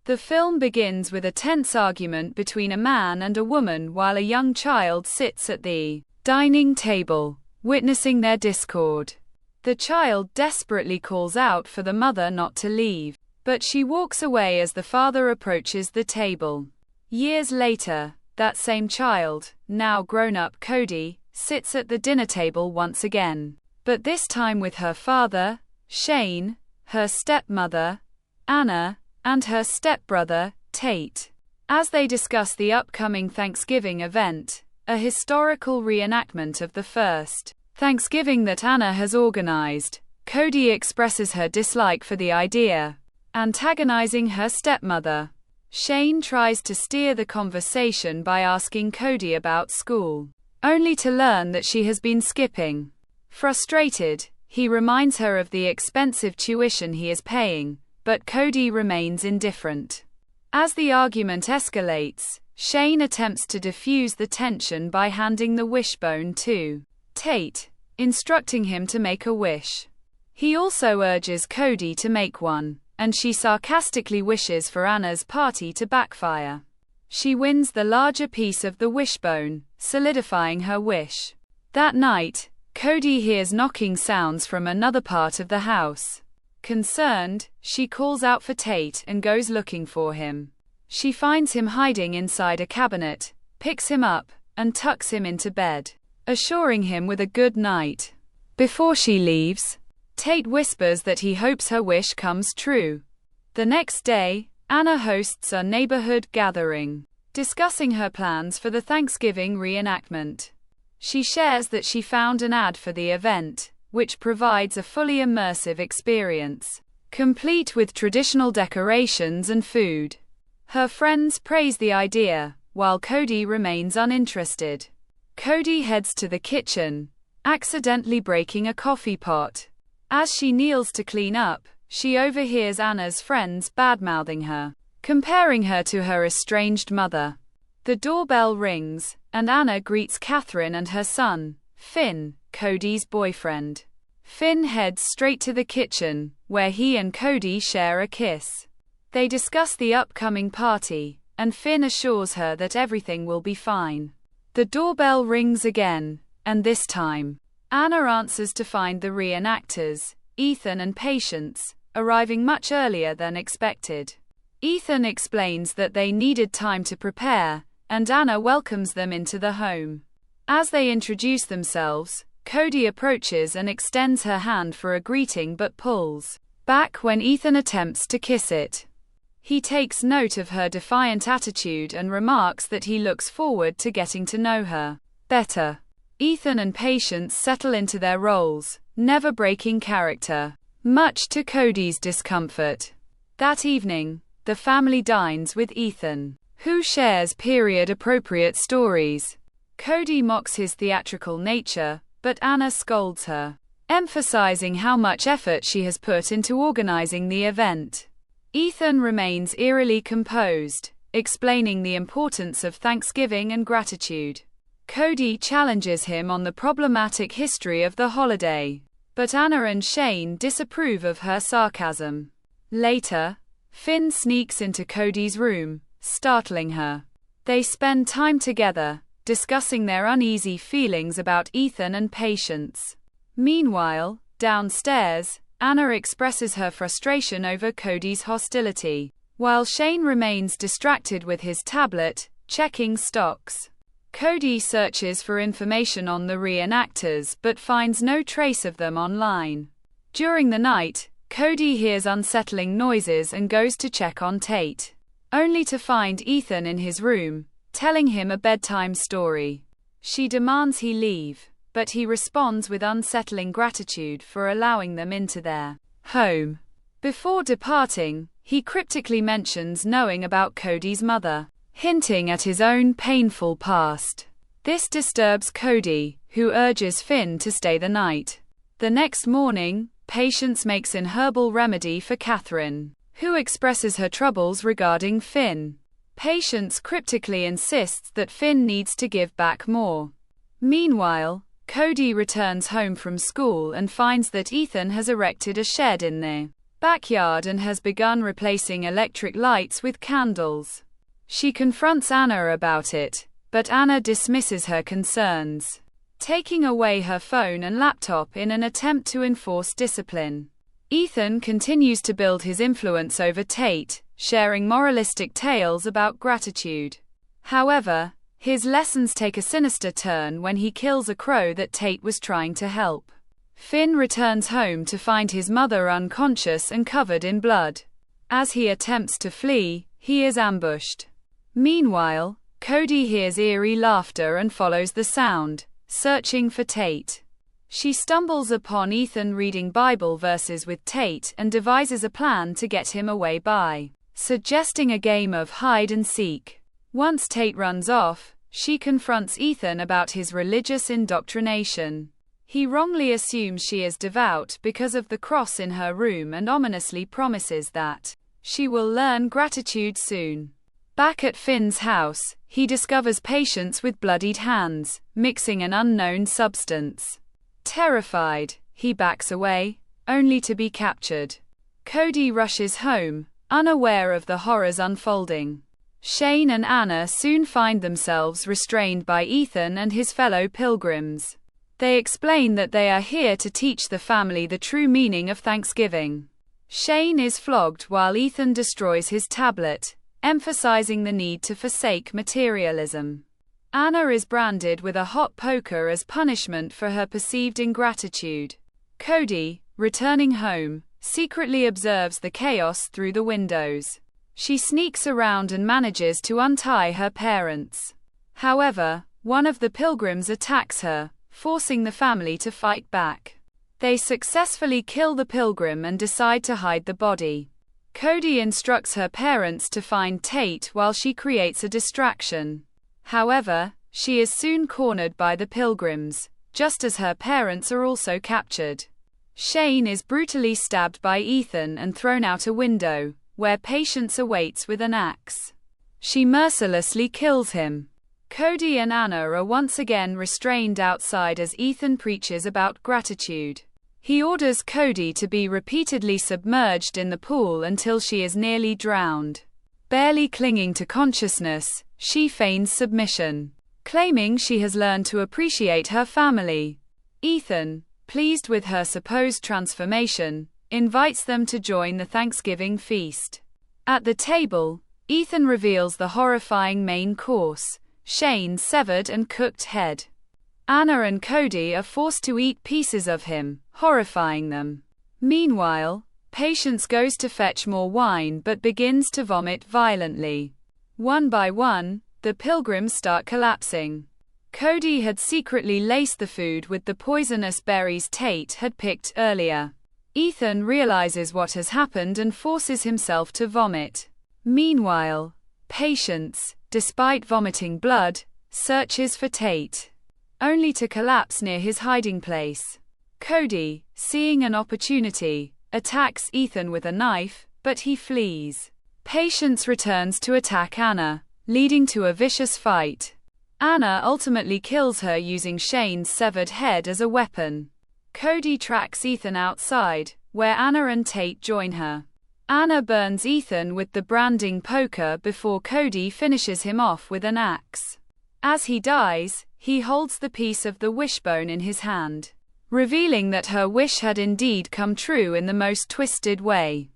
The film begins with a tense argument between a man and a woman while a young child sits at the dining table, witnessing their discord. The child desperately calls out for the mother not to leave, but she walks away as the father approaches the table. Years later, that same child, now grown-up Cody, sits at the dinner table once again, but this time with her father, Shane, her stepmother, Anna, and her stepbrother, Tate. As they discuss the upcoming Thanksgiving event, a historical reenactment of the first Thanksgiving that Anna has organized, Cody expresses her dislike for the idea, antagonizing her stepmother. Shane tries to steer the conversation by asking Cody about school, only to learn that she has been skipping. Frustrated, he reminds her of the expensive tuition he is paying, but Cody remains indifferent. As the argument escalates, Shane attempts to diffuse the tension by handing the wishbone to Tate, instructing him to make a wish. He also urges Cody to make one, and she sarcastically wishes for Anna's party to backfire. She wins the larger piece of the wishbone, solidifying her wish. That night, Cody hears knocking sounds from another part of the house. Concerned, she calls out for Tate and goes looking for him. She finds him hiding inside a cabinet, picks him up, and tucks him into bed, assuring him with a good night. Before she leaves, Tate whispers that he hopes her wish comes true. The next day, Anna hosts a neighborhood gathering, discussing her plans for the Thanksgiving reenactment. She shares that she found an ad for the event, which provides a fully immersive experience, complete with traditional decorations and food. Her friends praise the idea, while Cody remains uninterested. Cody heads to the kitchen, accidentally breaking a coffee pot. As she kneels to clean up, she overhears Anna's friends badmouthing her, comparing her to her estranged mother. The doorbell rings, and Anna greets Catherine and her son, Finn, Cody's boyfriend. Finn heads straight to the kitchen, where he and Cody share a kiss. They discuss the upcoming party, and Finn assures her that everything will be fine. The doorbell rings again, and this time, Anna answers to find the reenactors, Ethan and Patience, arriving much earlier than expected. Ethan explains that they needed time to prepare, and Anna welcomes them into the home. As they introduce themselves, Cody approaches and extends her hand for a greeting but pulls back when Ethan attempts to kiss it. He takes note of her defiant attitude and remarks that he looks forward to getting to know her better. Ethan and Patience settle into their roles, never breaking character, much to Cody's discomfort. That evening, the family dines with Ethan, who shares period-appropriate stories. Cody mocks his theatrical nature, but Anna scolds her, emphasizing how much effort she has put into organizing the event. Ethan remains eerily composed, explaining the importance of Thanksgiving and gratitude. Cody challenges him on the problematic history of the holiday, but Anna and Shane disapprove of her sarcasm. Later, Finn sneaks into Cody's room, startling her. They spend time together, discussing their uneasy feelings about Ethan and Patience. Meanwhile, downstairs, Anna expresses her frustration over Cody's hostility, while Shane remains distracted with his tablet, checking stocks. Cody searches for information on the reenactors but finds no trace of them online. During the night, Cody hears unsettling noises and goes to check on Tate, only to find Ethan in his room, telling him a bedtime story. She demands he leave, but he responds with unsettling gratitude for allowing them into their home. Before departing, he cryptically mentions knowing about Cody's mother, hinting at his own painful past. This disturbs Cody, who urges Finn to stay the night. The next morning, Patience makes an herbal remedy for Catherine, who expresses her troubles regarding Finn. Patience cryptically insists that Finn needs to give back more. Meanwhile, Cody returns home from school and finds that Ethan has erected a shed in the backyard and has begun replacing electric lights with candles. She confronts Anna about it, but Anna dismisses her concerns, taking away her phone and laptop in an attempt to enforce discipline. Ethan continues to build his influence over Tate, sharing moralistic tales about gratitude. However, his lessons take a sinister turn when he kills a crow that Tate was trying to help. Finn returns home to find his mother unconscious and covered in blood. As he attempts to flee, he is ambushed. Meanwhile, Cody hears eerie laughter and follows the sound, searching for Tate. She stumbles upon Ethan reading Bible verses with Tate and devises a plan to get him away by suggesting a game of hide and seek. Once Tate runs off, she confronts Ethan about his religious indoctrination. He wrongly assumes she is devout because of the cross in her room and ominously promises that she will learn gratitude soon. Back at Finn's house, he discovers patients with bloodied hands, mixing an unknown substance. Terrified, he backs away, only to be captured. Cody rushes home, unaware of the horrors unfolding. Shane and Anna soon find themselves restrained by Ethan and his fellow pilgrims. They explain that they are here to teach the family the true meaning of Thanksgiving. Shane is flogged while Ethan destroys his tablet, emphasizing the need to forsake materialism. Anna is branded with a hot poker as punishment for her perceived ingratitude. Cody, returning home, secretly observes the chaos through the windows. She sneaks around and manages to untie her parents. However, one of the pilgrims attacks her, forcing the family to fight back. They successfully kill the pilgrim and decide to hide the body. Cody instructs her parents to find Tate while she creates a distraction. However, she is soon cornered by the pilgrims, just as her parents are also captured. Shane is brutally stabbed by Ethan and thrown out a window, where Patience awaits with an axe. She mercilessly kills him. Cody and Anna are once again restrained outside as Ethan preaches about gratitude. He orders Cody to be repeatedly submerged in the pool until she is nearly drowned. Barely clinging to consciousness, she feigns submission, claiming she has learned to appreciate her family. Ethan, pleased with her supposed transformation, invites them to join the Thanksgiving feast. At the table, Ethan reveals the horrifying main course, Shane's severed and cooked head. Anna and Cody are forced to eat pieces of him, horrifying them. Meanwhile, Patience goes to fetch more wine but begins to vomit violently. One by one, the pilgrims start collapsing. Cody had secretly laced the food with the poisonous berries Tate had picked earlier. Ethan realizes what has happened and forces himself to vomit. Meanwhile, Patience, despite vomiting blood, searches for Tate, only to collapse near his hiding place. Cody, seeing an opportunity, attacks Ethan with a knife, but he flees. Patience returns to attack Anna, leading to a vicious fight. Anna ultimately kills her using Shane's severed head as a weapon. Cody tracks Ethan outside, where Anna and Tate join her. Anna burns Ethan with the branding poker before Cody finishes him off with an axe. As he dies, he holds the piece of the wishbone in his hand, revealing that her wish had indeed come true in the most twisted way.